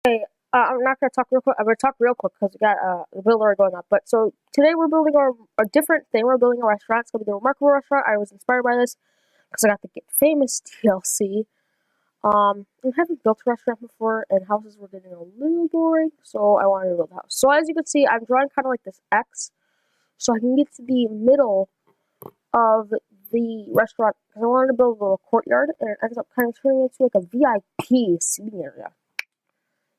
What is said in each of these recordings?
Hey, I'm not gonna talk real quick. I'm gonna talk real quick because we got the builder going up. But so today we're building a different thing. We're building a restaurant. It's gonna be the Remarkable Restaurant. I was inspired by this because I got the Get Famous DLC. I haven't built a restaurant before, and houses were getting a little boring, so I wanted to build a house. So as you can see, I'm drawing kind of like this X, so I can get to the middle of the restaurant because I wanted to build a little courtyard, and it ends up kind of turning into like a VIP seating area.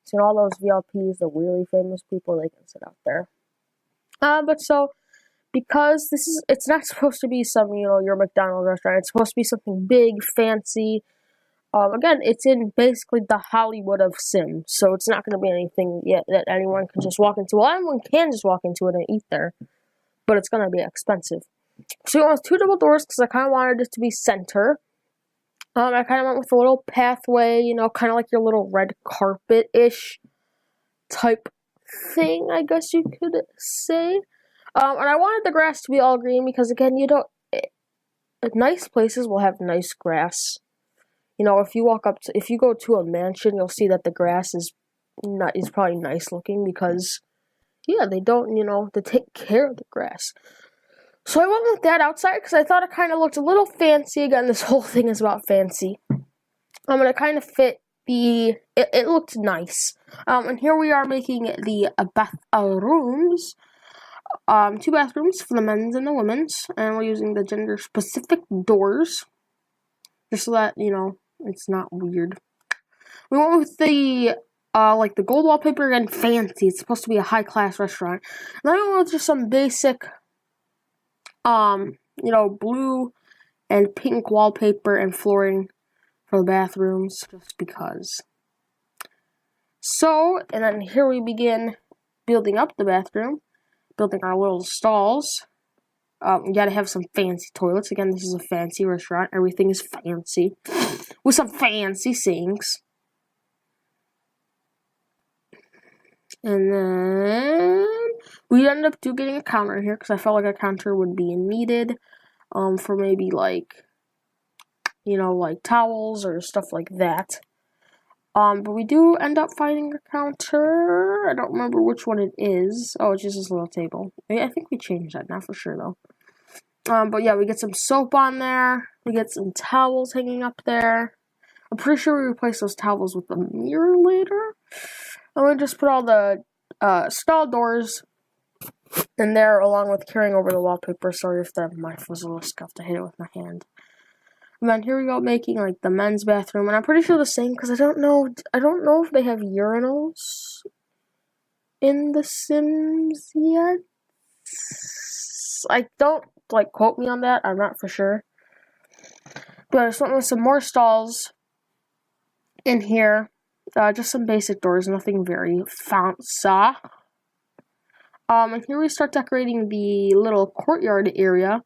So all those VLPs, the really famous people, they can sit out there. But so because it's not supposed to be some, your McDonald's restaurant. It's supposed to be something big, fancy. Again, it's in basically the Hollywood of Sims, so it's not going to be anything yet that anyone can just walk into. Well, anyone can just walk into it and eat there, but it's going to be expensive. So we went with 2 double doors because I kind of wanted it to be center. I kind of went with a little pathway, kind of like your little red carpet-ish type thing, I guess you could say. And I wanted the grass to be all green because, again, nice places will have nice grass. If you go to a mansion, you'll see that the grass is probably nice looking because, yeah, they take care of the grass. So I went with that outside because I thought it kind of looked a little fancy. Again, this whole thing is about fancy. And it kind of fit it looked nice. And here we are making the bathrooms. 2 bathrooms for the men's and the women's. And we're using the gender-specific doors. Just so that, it's not weird. We went with the gold wallpaper and fancy. It's supposed to be a high-class restaurant. And then we went with just some basic, blue and pink wallpaper and flooring for the bathrooms, just because. So, and then here we begin building up the bathroom, building our little stalls. You gotta have some fancy toilets. Again, this is a fancy restaurant. Everything is fancy, with some fancy sinks. And then we ended up getting a counter here because I felt like a counter would be needed, for maybe like towels or stuff like that. But we do end up finding a counter. I don't remember which one it is. Oh, it's just this little table. I think we changed that, not for sure though. But yeah, we get some soap on there. We get some towels hanging up there. I'm pretty sure we replace those towels with a mirror later. And we just put all the stall doors in there along with carrying over the wallpaper. Sorry if the knife was a little scuffed. I hit it with my hand. And then here we go making like the men's bathroom, and I'm pretty sure the same because I don't know if they have urinals in The Sims yet. I don't quote me on that. I'm not for sure. But I just went with some more stalls in here. Just some basic doors, nothing very fancy. And here we start decorating the little courtyard area.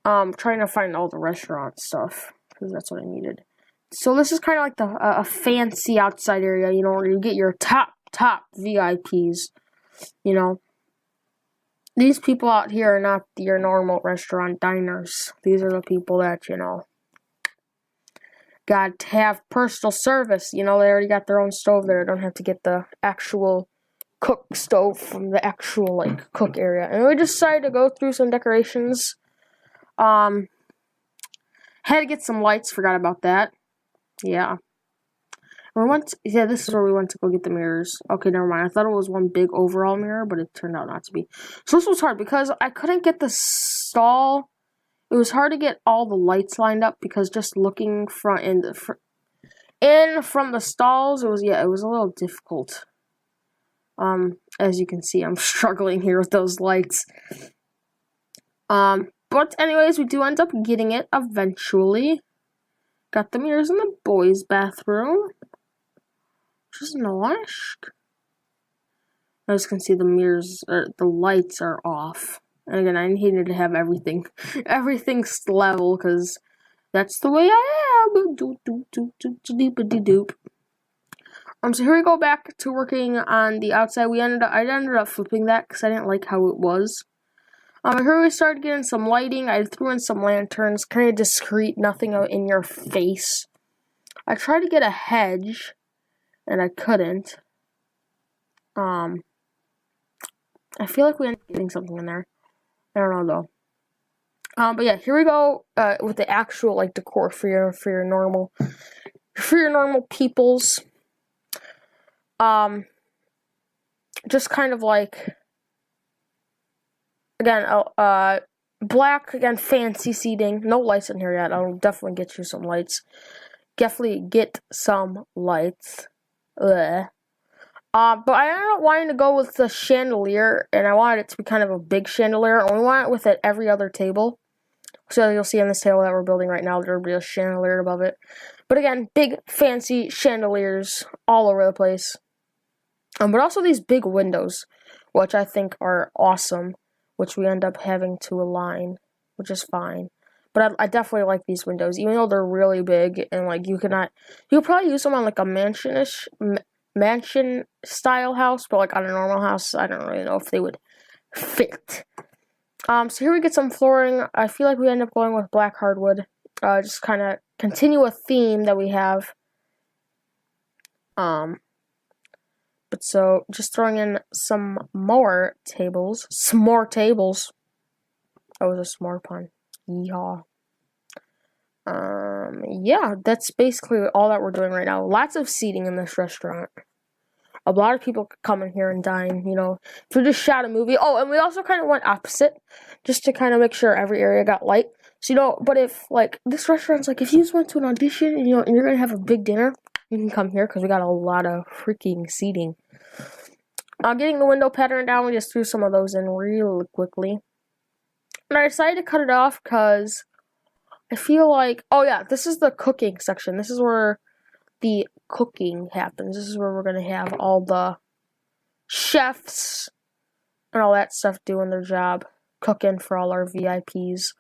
Trying to find all the restaurant stuff because that's what I needed. So this is kind of like a fancy outside area, where you get your top VIPs. These people out here are not your normal restaurant diners. These are the people that got to have personal service. They already got their own stove there. Don't have to get the actual cook stove from the actual cook area. And we decided to go through some decorations. Had to get some lights, forgot about that. Yeah. This is where we went to go get the mirrors. Okay, never mind. I thought it was one big overall mirror, but it turned out not to be. So this was hard because I couldn't get the stall. It was hard to get all the lights lined up because just looking from the stalls, it was a little difficult. As you can see, I'm struggling here with those lights. But anyways, we do end up getting it eventually. Got the mirrors in the boys' bathroom, which is nice. As you can see, the mirrors, the lights are off. And again, I needed to have everything's level because that's the way I am. So here we go back to working on the outside. I ended up flipping that because I didn't like how it was. Here we started getting some lighting. I threw in some lanterns, kind of discreet, nothing in your face. I tried to get a hedge, and I couldn't. I feel like we ended up getting something in there. I don't know though. But yeah, here we go with the actual like decor for your normal peoples. Just kind of like again, black again, fancy seating. No lights in here yet. I'll definitely get you some lights. Definitely get some lights. Ugh. But I ended up wanting to go with the chandelier, and I wanted it to be kind of a big chandelier. And we want it with at every other table. So you'll see on this table that we're building right now, there'll be a chandelier above it. But again, big, fancy chandeliers all over the place. But also these big windows, which I think are awesome, which we end up having to align, which is fine. But I definitely like these windows, even though they're really big, and like you could probably use them on like a mansion style house, but like on a normal house, I don't really know if they would fit. So here we get some flooring. I feel like we end up going with black hardwood. Just kind of continue a theme that we have. But so just throwing in some more tables. S'more tables. That was a s'more pun. Yeehaw. Yeah, that's basically all that we're doing right now. Lots of seating in this restaurant. A lot of people could come in here and dine, you know, if we just shot a movie. Oh, and we also kind of went opposite, just to kind of make sure every area got light. So, you know, but if, like, this restaurant's like, if you just went to an audition, and, you know, and you're going to have a big dinner, you can come here, because we got a lot of freaking seating. Getting the window pattern down, we just threw some of those in real quickly. And I decided to cut it off, because I feel like, oh yeah, this is the cooking section. This is where the cooking happens. This is where we're gonna have all the chefs and all that stuff doing their job, cooking for all our VIPs.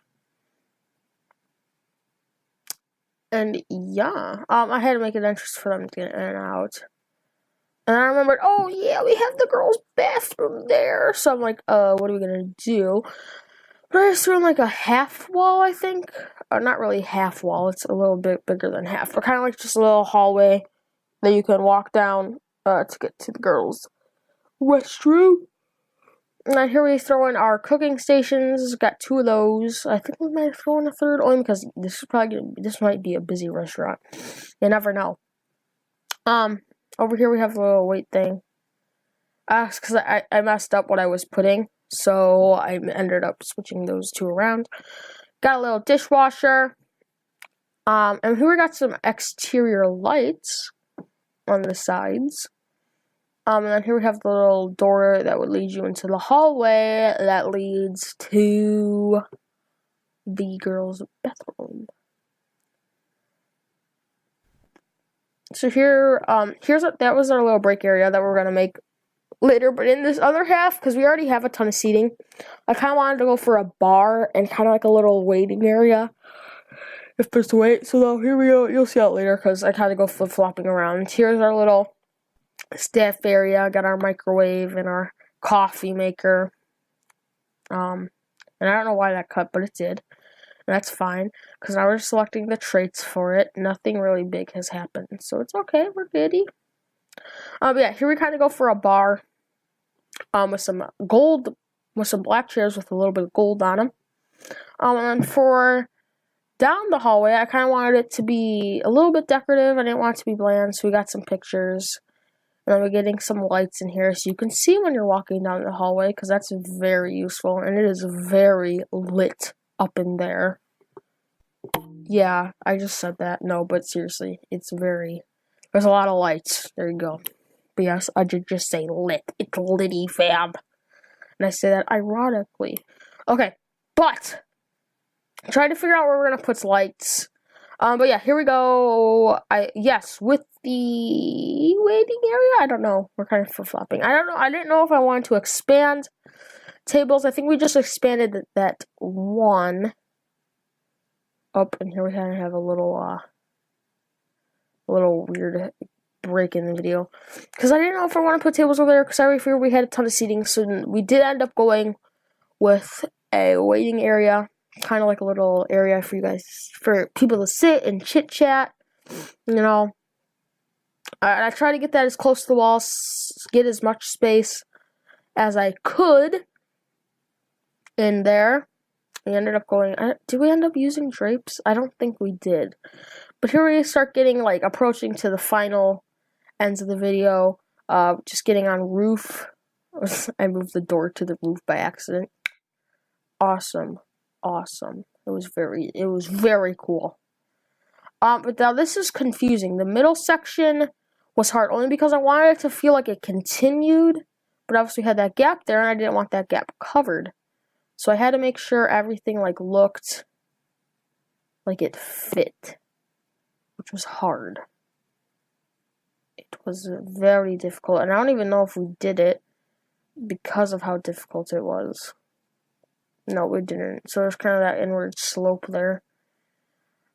And yeah, I had to make an entrance for them to get in and out. And I remembered, oh yeah, we have the girls' bathroom there. So I'm like, what are we gonna do? But I just threw in like a half wall, I think. Or not really half wall, it's a little bit bigger than half. But kind of like just a little hallway that you can walk down to get to the girls' restroom. And then here we throw in our cooking stations. Got 2 of those. I think we might throw in a third, only because this might be a busy restaurant. You never know. Over here we have a little weight thing. Because I messed up what I was putting, so I ended up switching those 2 around. Got a little dishwasher. And here we got some exterior lights on the sides. And then here we have the little door that would lead you into the hallway that leads to the girls' bathroom. So here, that was our little break area that we're gonna make later. But in this other half, because we already have a ton of seating, I kind of wanted to go for a bar and kind of like a little waiting area. If there's wait, so now here we go. You'll see out later because I kind of go flip-flopping around. Here's our little staff area. Got our microwave and our coffee maker. And I don't know why that cut, but it did. And that's fine, because now we're selecting the traits for it. Nothing really big has happened, so it's okay. We're goody. But yeah, here we kind of go for a bar. With some gold, with some black chairs with a little bit of gold on them. And then for down the hallway, I kind of wanted it to be a little bit decorative. I didn't want it to be bland, so we got some pictures. And then we're getting some lights in here so you can see when you're walking down the hallway, because that's very useful, and it is very lit up in there. Yeah, I just said that. No, but seriously, there's a lot of lights. There you go. But yes, I did just say lit. It's litty, fam. And I say that ironically. Okay, but trying to figure out where we're gonna put lights. But yeah, here we go. With the waiting area, I don't know. We're kind of flip-flopping. I don't know. I didn't know if I wanted to expand tables. I think we just expanded that one. Up, and here we kind of have a little weird break in the video, because I didn't know if I want to put tables over there, because I already figured we had a ton of seating, so we did end up going with a waiting area, kind of like a little area for you guys, for people to sit and chit chat, you know. I tried to get that as close to the wall, get as much space as I could in there. We ended up going, did we end up using drapes? I don't think we did. But here we start getting, like, approaching to the final ends of the video. Just getting on roof. I moved the door to the roof by accident. Awesome. It was very cool. But now this is confusing. The middle section was hard only because I wanted it to feel like it continued, but obviously we had that gap there and I didn't want that gap covered. So I had to make sure everything like looked like it fit, which was hard. It was very difficult, and I don't even know if we did it because of how difficult it was. No, we didn't. So there's kind of that inward slope there.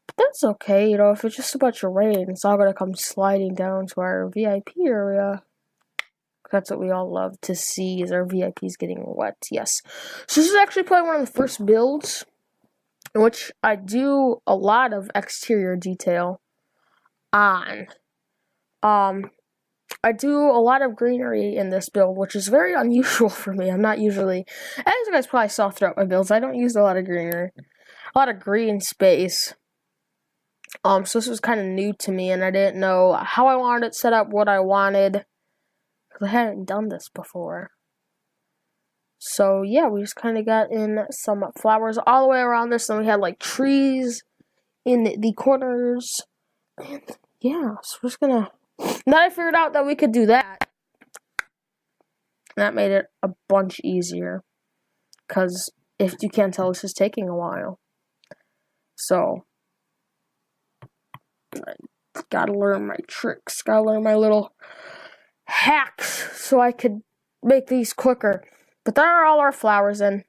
But that's okay, you know, if it's just a bunch of rain, it's all gonna come sliding down to our VIP area. That's what we all love to see, is our VIPs getting wet, yes. So this is actually probably one of the first builds in which I do a lot of exterior detail on. I do a lot of greenery in this build, which is very unusual for me. I'm not usually, as you guys probably saw throughout my builds, I don't use a lot of greenery. A lot of green space. So this was kind of new to me, and I didn't know how I wanted it set up, what I wanted, because I hadn't done this before. So yeah, we just kind of got in some flowers all the way around this, and we had like trees in the corners. And yeah, so we're just gonna. Then I figured out that we could do that. That made it a bunch easier, because if you can't tell, this is taking a while. So I gotta learn my tricks, gotta learn my little hacks so I could make these quicker. But there are all our flowers in.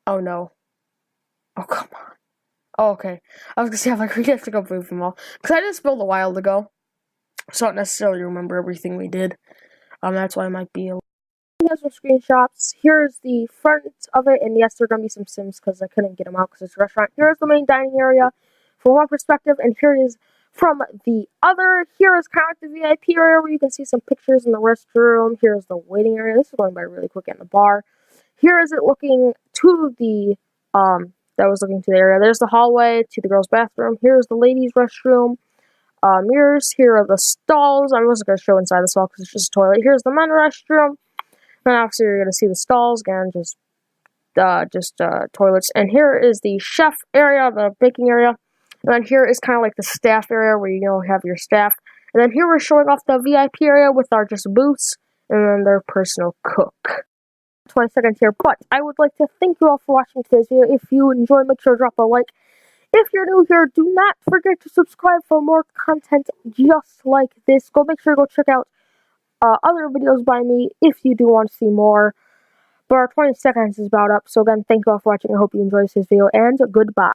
Oh no. Oh, come on. Oh, okay. I was gonna say, I'm like, we have to go move them all. Because I just built a while ago. So I don't necessarily remember everything we did. That's why I might be a little. Here's some screenshots. Here's the front of it. And yes, there are gonna be some sims because I couldn't get them out because it's a restaurant. Here's the main dining area from one perspective. And here it is from the other. Here is kind of the VIP area where you can see some pictures in the restroom. Here's the waiting area. This is going by really quick, in the bar. Here is it looking to the that was looking to the area. There's the hallway to the girls' bathroom. Here's the ladies' restroom. Mirrors. Here are the stalls. I wasn't gonna show inside the stall because it's just a toilet. Here's the men's restroom. And obviously you're gonna see the stalls again, just toilets. And here is the chef area, the baking area. And then here is kind of like the staff area where you have your staff. And then here we're showing off the VIP area with our just booths and then their personal cook. 20 seconds here, but I would like to thank you all for watching today's video. If you enjoyed, make sure to drop a like. If you're new here, do not forget to subscribe for more content just like this. Make sure to go check out other videos by me if you do want to see more. But our 20 seconds is about up. So again, thank you all for watching. I hope you enjoyed this video, and goodbye.